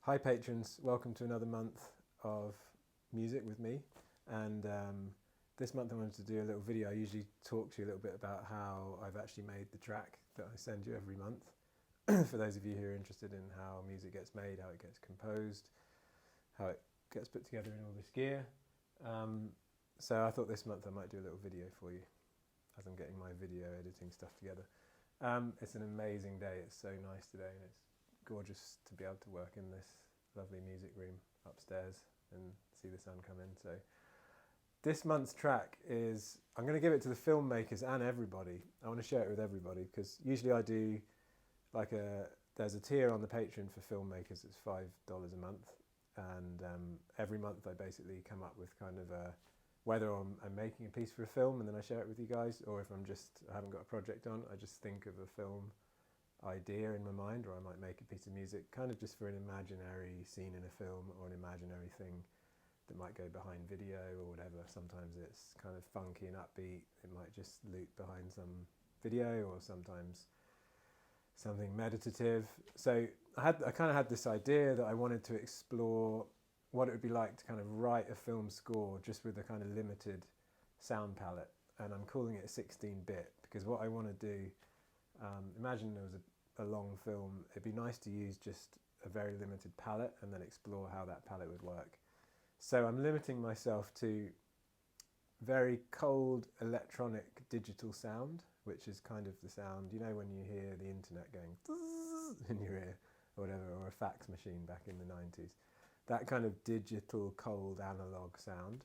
Hi patrons, welcome to another month of music with me, and this month I wanted to do a little video. I usually talk to you a little bit about how I've actually made the track that I send you every month. For those of you who are interested in how music gets made, how it gets composed, how it gets put together in all this gear. So I thought this month I might do a little video for you as I'm getting my video editing stuff together. It's an amazing day, it's so nice today, and it's gorgeous to be able to work in this lovely music room upstairs and see the sun come in. So this month's track is, I'm going to give it to the filmmakers and everybody. I want to share it with everybody because usually I do there's a tier on the Patreon for filmmakers. It's $5 a month, and every month I basically come up with kind of whether I'm making a piece for a film and then I share it with you guys, or if I haven't got a project on, I just think of a film idea in my mind, or I might make a piece of music kind of just for an imaginary scene in a film or an imaginary thing that might go behind video or whatever. Sometimes it's kind of funky and upbeat, it might just loop behind some video, or sometimes something meditative. So I kind of had this idea that I wanted to explore what it would be like to kind of write a film score just with a kind of limited sound palette, and I'm calling it 16-bit because what I want to do, imagine there was a long film, it'd be nice to use just a very limited palette and then explore how that palette would work. So I'm limiting myself to very cold electronic digital sound, which is kind of the sound, you know, when you hear the internet going in your ear or whatever, or a fax machine back in the 90s. That kind of digital, cold, analog sound.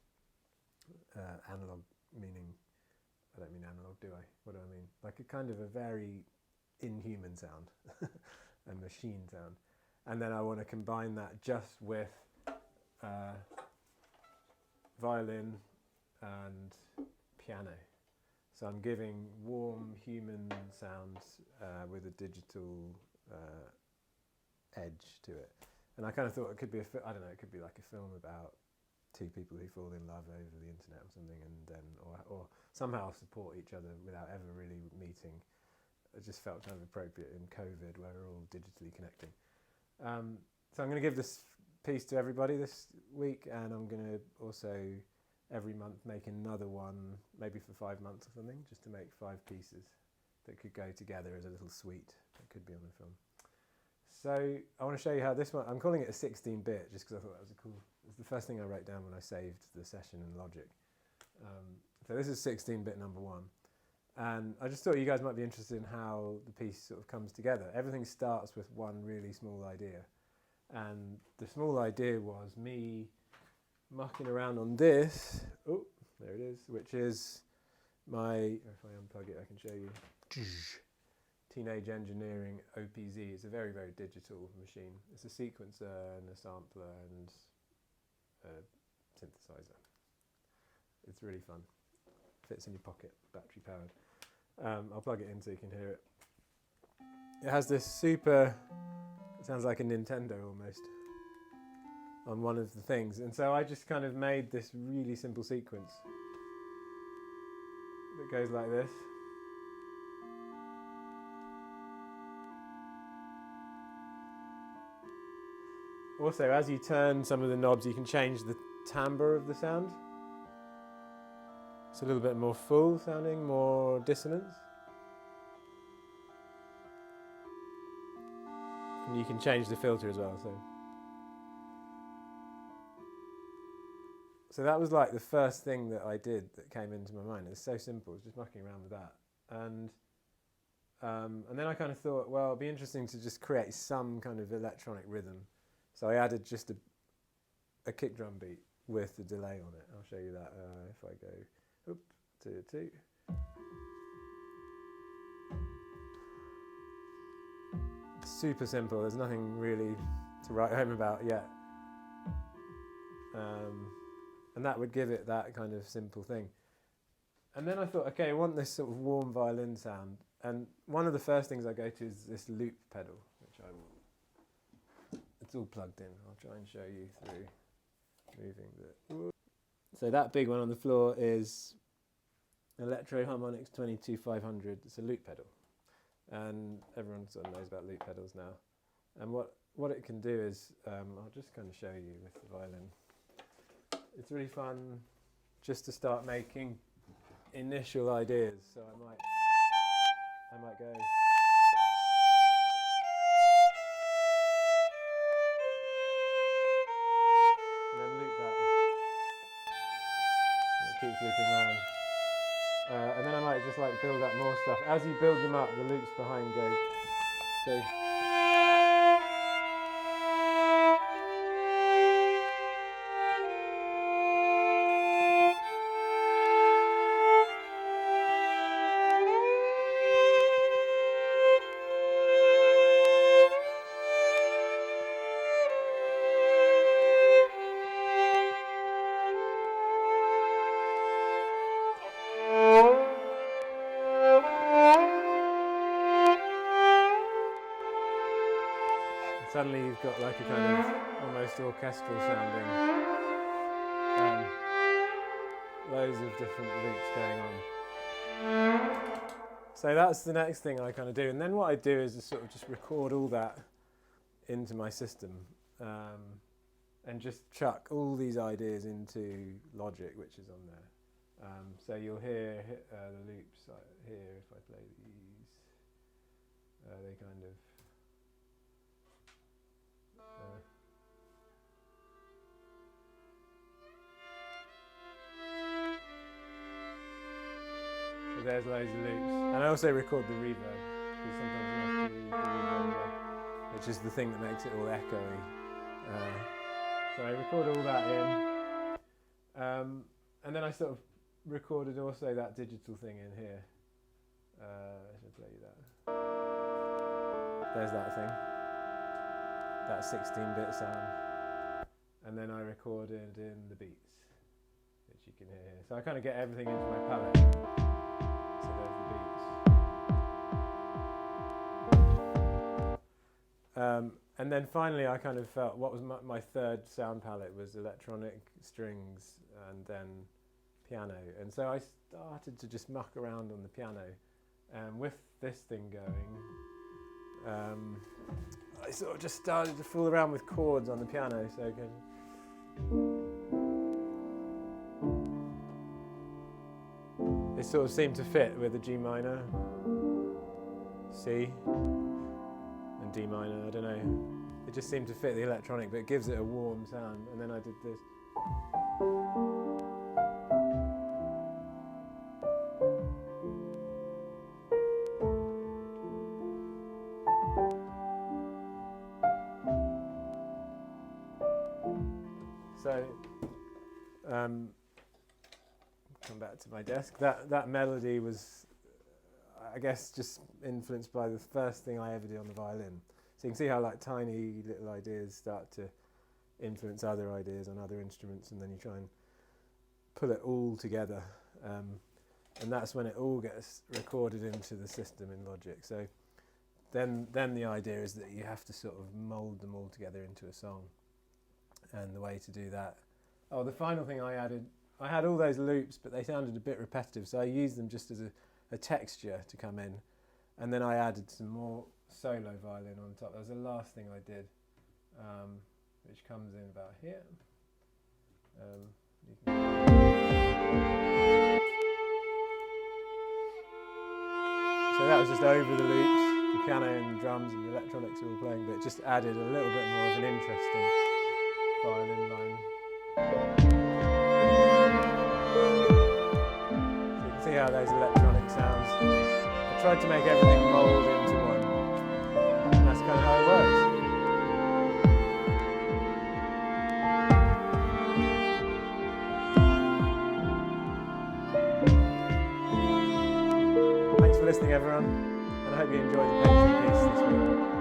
Analog meaning, I don't mean analog, do I? What do I mean? Like a kind of a very inhuman sound, a machine sound. And then I want to combine that just with violin and piano. So I'm giving warm human sounds with a digital edge to it. And I kind of thought it could be I don't know, it could be like a film about two people who fall in love over the internet or something, and then or somehow support each other without ever really meeting. It just felt kind of appropriate in COVID where we're all digitally connecting. So I'm going to give this piece to everybody this week, and I'm going to also every month make another one, maybe for 5 months or something, just to make 5 pieces that could go together as a little suite that could be on the film. So I want to show you how this one, I'm calling it a 16-bit just because I thought that was it's the first thing I wrote down when I saved the session in Logic. So this is 16-bit number 1. And I just thought you guys might be interested in how the piece sort of comes together. Everything starts with one really small idea. And the small idea was me mucking around on this, oh, there it is, which is if I unplug it I can show you. Teenage Engineering OPZ. It's a very, very digital machine. It's a sequencer and a sampler and a synthesizer. It's really fun. Fits in your pocket, battery powered. I'll plug it in so you can hear it. It has this it sounds like a Nintendo almost, on one of the things. And so I just kind of made this really simple sequence that goes like this. Also, as you turn some of the knobs, you can change the timbre of the sound. It's a little bit more full sounding, more dissonance. And you can change the filter as well. So that was like the first thing that I did that came into my mind. It's so simple, it's just mucking around with that. And then I kind of thought, well, it'd be interesting to just create some kind of electronic rhythm. So I added just a kick drum beat with the delay on it. I'll show you that if I go to 2. It's super simple. There's nothing really to write home about yet. And that would give it that kind of simple thing. And then I thought, okay, I want this sort of warm violin sound. And one of the first things I go to is this loop pedal, which I will. It's all plugged in. I'll try and show you through moving the. So that big one on the floor is Electro Harmonix 22500. It's a loop pedal, and everyone sort of knows about loop pedals now. And what what it can do is, I'll just kind of show you with the violin. It's really fun just to start making initial ideas. So I might go. And then loop that. And it keeps looping around. And then I might just like build up more stuff. As you build them up, the loops behind go. So. Suddenly you've got like a kind of almost orchestral sounding, loads of different loops going on. So that's the next thing I kind of do, and then what I do is just sort of just record all that into my system, and just chuck all these ideas into Logic, which is on there. So you'll hear the loops here if I play these. They kind of. So there's loads of loops, and I also record the reverb, because sometimes you have to use the reverb, which is the thing that makes it all echoey. So I record all that in, and then I sort of recorded also that digital thing in here. I should play you that. There's that thing, that 16-bit sound, and then I recorded in the beats, which you can hear here. So I kind of get everything into my palette. So there's the beats. And then finally I kind of felt what was my third sound palette was electronic strings and then piano. And so I started to just muck around on the piano. And with this thing going, I sort of just started to fool around with chords on the piano. So it sort of seemed to fit with the G minor, C, and D minor, I don't know. It just seemed to fit the electronic, but it gives it a warm sound. And then I did this. So, come back to my desk. That melody was, I guess, just influenced by the first thing I ever did on the violin. So you can see how like tiny little ideas start to influence other ideas on other instruments, and then you try and pull it all together. And that's when it all gets recorded into the system in Logic. So then the idea is that you have to sort of mould them all together into a song. And the way to do that, the final thing I added, I had all those loops, but they sounded a bit repetitive, so I used them just as a texture to come in, and then I added some more solo violin on top. That was the last thing I did, which comes in about here. So that was just over the loops, the piano and the drums and the electronics were all playing, but it just added a little bit more of an interesting violin line. So you can see how those electronic sounds, I tried to make everything mould into one, and that's kind of how it works. Thanks for listening everyone, and I hope you enjoyed the painting piece this week.